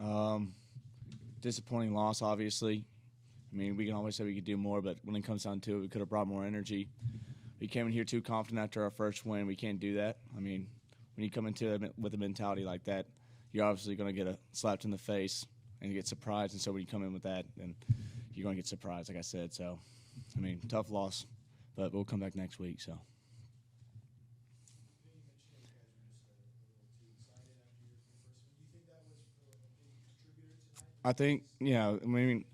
Um, Disappointing loss, obviously. I mean, we can always say we could do more, but when it comes down to it, we could have brought more energy. We came in here too confident after our first win. We can't do that. I mean, when you come into it with a mentality like that, you're obviously going to get slapped in the face and get surprised. And so when you come in with that, then you're going to get surprised, like I said. So, I mean, tough loss, but we'll come back next week. So. I think, yeah, I mean,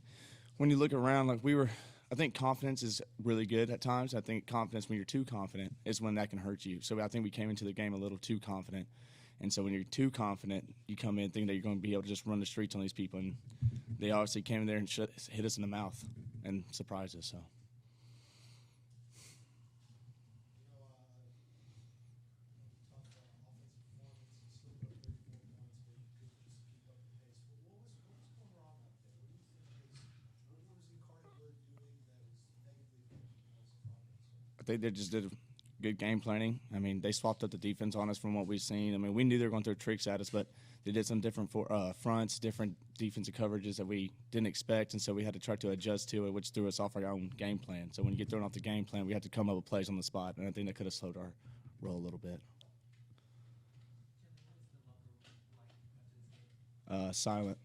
when you look around, I think confidence is really good at times. I think confidence, when you're too confident, is when that can hurt you. So I think we came into the game a little too confident. And so when you're too confident, you come in thinking that you're going to be able to just run the streets on these people. And they obviously came in there and hit us in the mouth and surprised us. So. I think they just did good game planning. I mean, they swapped up the defense on us from what we've seen. I mean, we knew they were going to throw tricks at us, but they did some different fronts, different defensive coverages that we didn't expect, and so we had to try to adjust to it, which threw us off our own game plan. So when you get thrown off the game plan, we had to come up with plays on the spot, and I think that could have slowed our roll a little bit. Silent.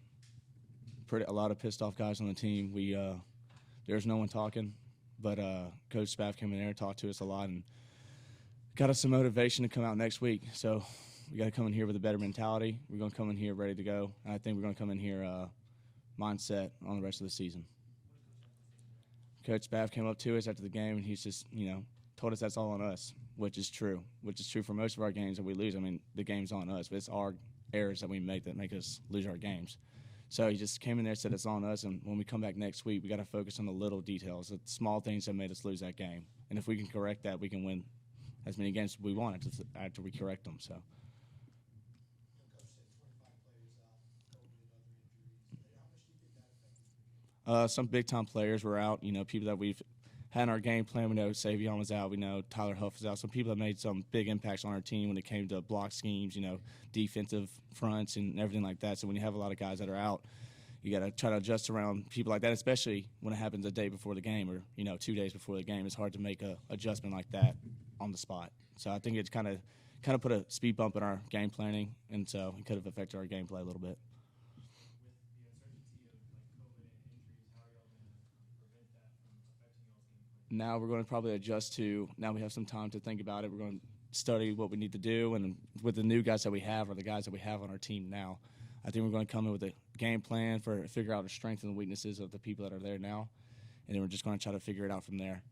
A lot of pissed off guys on the team. There's no one talking, but Coach Spaff came in there and talked to us a lot and got us some motivation to come out next week. So we got to come in here with a better mentality. We're going to come in here ready to go, and I think we're going to come in here mindset on the rest of the season. Coach Spaff came up to us after the game, and he's just, told us that's all on us, which is true for most of our games that we lose. I mean, the game's on us, but it's our errors that we make that make us lose our games. So he just came in there and said it's on us, and when we come back next week, we got to focus on the little details, the small things that made us lose that game. And if we can correct that, we can win as many games as we want after we correct them. So. Some big-time players were out, people that we've had in our game plan. We know Savion was out. We know Tyler Huff was out. Some people that made some big impacts on our team when it came to block schemes, defensive fronts and everything like that. So when you have a lot of guys that are out, you got to try to adjust around people like that, especially when it happens a day before the game or, 2 days before the game. It's hard to make a adjustment like that on the spot. So I think it's kind of put a speed bump in our game planning, and so it could have affected our gameplay a little bit. Now we're going to probably adjust to, now we have some time to think about it. We're going to study what we need to do, and with the new guys that we have or the guys that we have on our team now, I think we're going to come in with a game plan figure out the strengths and the weaknesses of the people that are there now, and then we're just going to try to figure it out from there.